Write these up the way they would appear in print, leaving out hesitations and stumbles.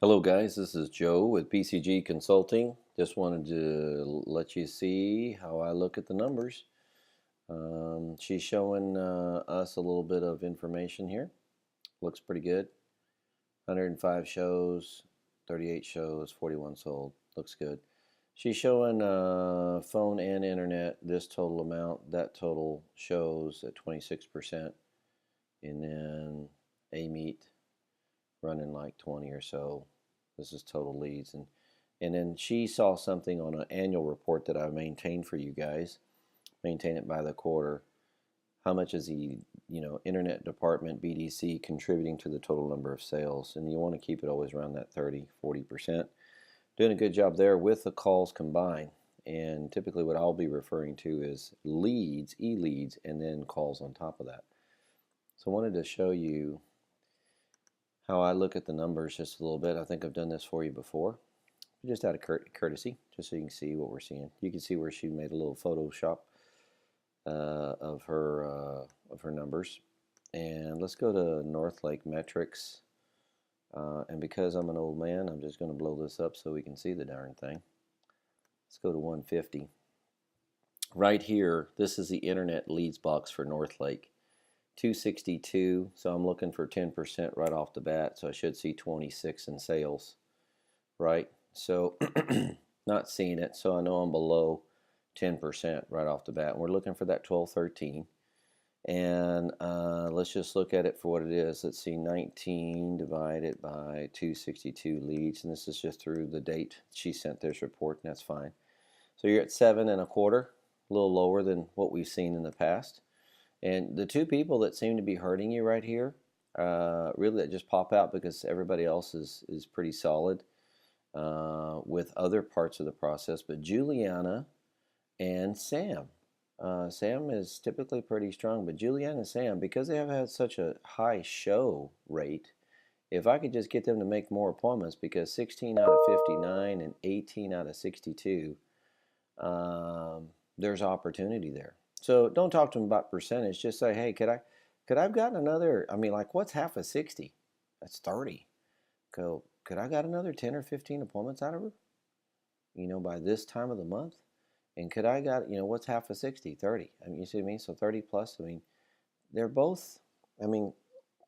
Hello guys, this is Joe with PCG Consulting. Just wanted to let you see how I look at the numbers. She's showing us a little bit of information here. Looks pretty good. 105 shows, 38 shows, 41 sold. Looks good. She's showing phone and internet, this total amount. That total shows at 26%. And then A-Meet running like 20 or so. This is total leads. And then she saw something on an annual report that I maintain for you guys. Maintain it by the quarter. How much is the internet department BDC contributing to the total number of sales? And you want to keep it always around that 30-40%. Doing a good job there with the calls combined. And typically what I'll be referring to is leads, e-leads, and then calls on top of that. So I wanted to show you how I look at the numbers just a little bit. I think I've done this for you before, just out of courtesy, just so you can see what we're seeing. You can see where she made a little Photoshop of her numbers. And let's go to Northlake Metrics. And because I'm an old man, I'm just going to blow this up so we can see the darn thing. Let's go to 150. Right here, this is the internet leads box for Northlake. 262, so I'm looking for 10% right off the bat, so I should see 26 in sales, right? So not seeing it, so I know I'm below 10% right off the bat. And we're looking for that 12, 13. And let's just look at it for what it is. Let's see, 19 divided by 262 leads, and this is just through the date she sent this report, and that's fine. So you're at 7.25, a little lower than what we've seen in the past. And the two people that seem to be hurting you right here, really that just pop out because everybody else is pretty solid with other parts of the process. But Juliana and Sam. Sam is typically pretty strong, but Juliana and Sam, because they have had such a high show rate, if I could just get them to make more appointments, because 16 out of 59 and 18 out of 62, there's opportunity there. So don't talk to them about percentage. Just say, hey, could I've gotten another, I mean, like, what's half of 60? That's 30. Go, could I got another 10 or 15 appointments out of her, by this time of the month? And could I got, what's half of 60? 30. I mean, you see what I mean? So 30 plus, I mean, they're both, I mean,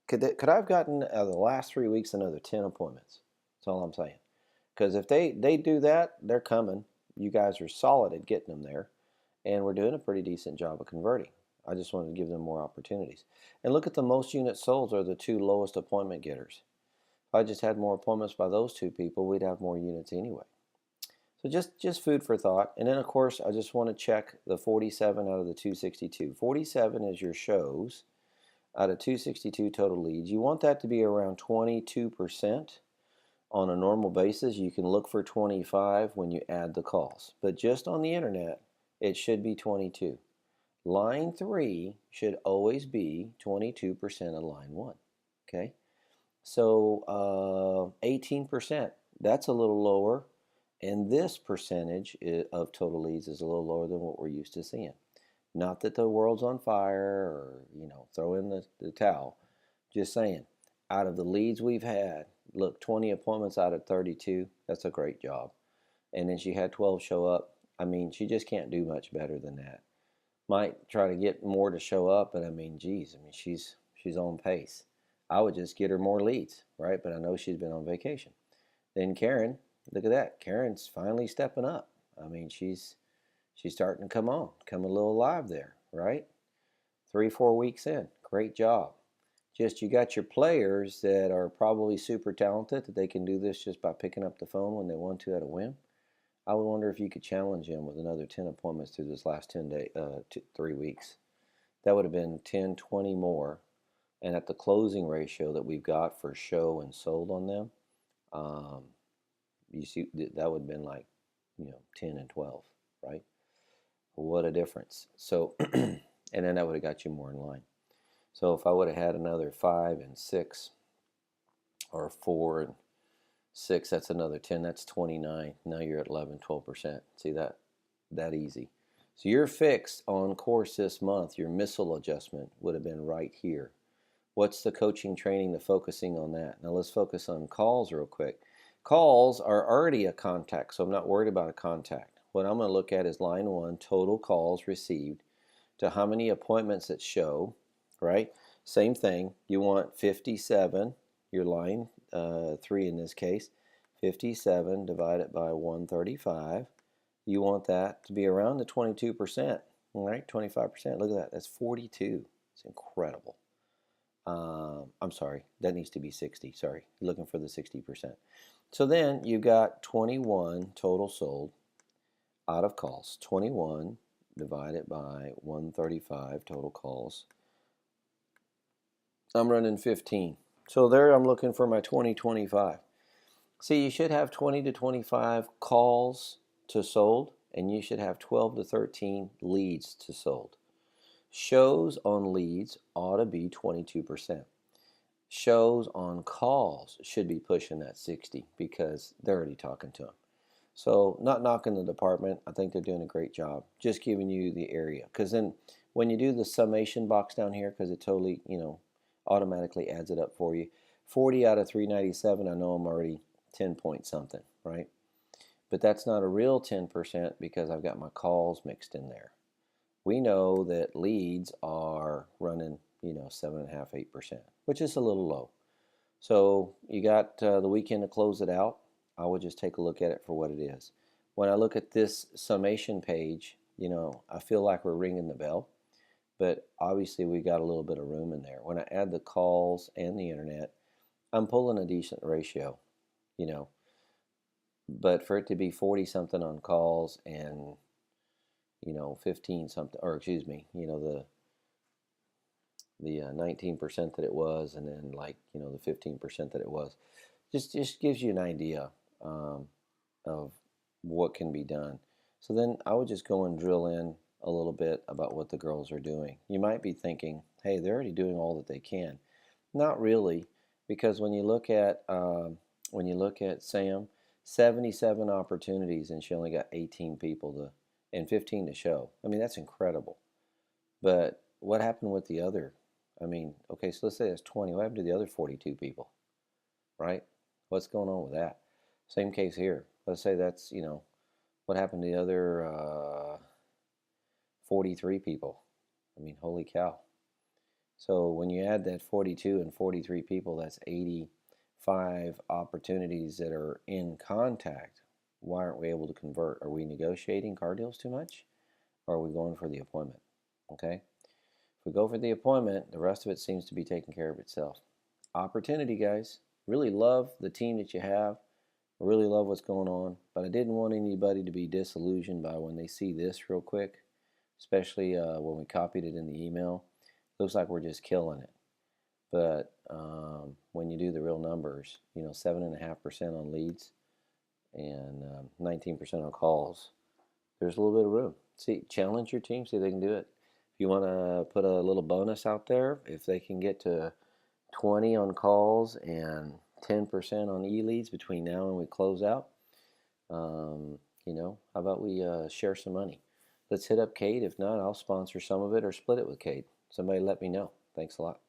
could I have gotten the last 3 weeks another 10 appointments? That's all I'm saying. Because if they do that, they're coming. You guys are solid at getting them there. And we're doing a pretty decent job of converting. I just wanted to give them more opportunities. And look at the most units sold are the two lowest appointment getters. If I just had more appointments by those two people, we'd have more units anyway. So just food for thought. And then, of course, I just want to check the 47 out of the 262. 47 is your shows out of 262 total leads. You want that to be around 22% on a normal basis. You can look for 25 when you add the calls. But just on the internet, it should be 22. Line 3 should always be 22% of line 1. Okay? So 18%, that's a little lower. And this percentage of total leads is a little lower than what we're used to seeing. Not that the world's on fire or, throw in the towel. Just saying, out of the leads we've had, look, 20 appointments out of 32, that's a great job. And then she had 12 show up. I mean, she just can't do much better than that. Might try to get more to show up, but I mean, geez, she's on pace. I would just get her more leads, right? But I know she's been on vacation. Then Karen, look at that. Karen's finally stepping up. I mean, she's starting to come a little alive there, right? 3-4 weeks in, great job. Just you got your players that are probably super talented that they can do this just by picking up the phone when they want to at a whim. I would wonder if you could challenge him with another 10 appointments through this last 3 weeks. That would have been 10, 20 more. And at the closing ratio that we've got for show and sold on them, you see that would have been like, 10 and 12, right? What a difference. So, and then that would have got you more in line. So if I would have had another 5 and 6 or 4 and 6, that's another 10, that's 29. Now you're at 11, 12%. See that easy. So you're fixed on course this month. Your missile adjustment would have been right here. What's the coaching training, the focusing on that? Now let's focus on calls real quick. Calls are already a contact, so I'm not worried about a contact. What I'm going to look at is line 1, total calls received, to how many appointments it show, right? Same thing. You want 57, your line 3 in this case, 57 divided by 135. You want that to be around the 22%, all right? 25%. Look at that. That's 42. It's incredible. I'm sorry, that needs to be 60. Sorry, looking for the 60%. So then you got 21 total sold out of calls. 21 divided by 135 total calls. I'm running 15. So there I'm looking for my 2025. See, you should have 20 to 25 calls to sold, and you should have 12 to 13 leads to sold. Shows on leads ought to be 22%. Shows on calls should be pushing that 60 because they're already talking to them. So not knocking the department. I think they're doing a great job. Just giving you the area. Because then when you do the summation box down here, because it totally, automatically adds it up for you. 40 out of 397, I know I'm already 10 point something, right? But that's not a real 10% because I've got my calls mixed in there. We know that leads are running, 7.5%, 8%, which is a little low. So you got the weekend to close it out. I would just take a look at it for what it is. When I look at this summation page, I feel like we're ringing the bell, but obviously we got a little bit of room in there. When I add the calls and the internet, I'm pulling a decent ratio, but for it to be 40 something on calls and 15 something, or excuse me, the 19% that it was, and then the 15% that it was, just gives you an idea of what can be done. So then I would just go and drill in a little bit about what the girls are doing. You might be thinking, hey, they're already doing all that they can. Not really, because when you look at Sam, 77 opportunities and she only got 18 people and 15 to show. I mean, that's incredible. But what happened with the other? Okay, so let's say it's 20. What happened to the other 42 people, right? What's going on with that? Same case here. Let's say that's, what happened to the other 43 people? Holy cow. So when you add that 42 and 43 people, that's 85 opportunities that are in contact. Why aren't we able to convert? Are we negotiating car deals too much? Or are we going for the appointment? Okay? If we go for the appointment, the rest of it seems to be taking care of itself. Opportunity, guys. Really love the team that you have. I really love what's going on, but I didn't want anybody to be disillusioned by when they see this real quick, especially when we copied it in the email. Looks like we're just killing it. But when you do the real numbers, 7.5% on leads and 19% on calls, there's a little bit of room. See, challenge your team, see if they can do it. If you want to put a little bonus out there, if they can get to 20 on calls and 10% on e-leads between now and we close out, how about we share some money? Let's hit up Kate. If not, I'll sponsor some of it or split it with Kate. Somebody let me know. Thanks a lot.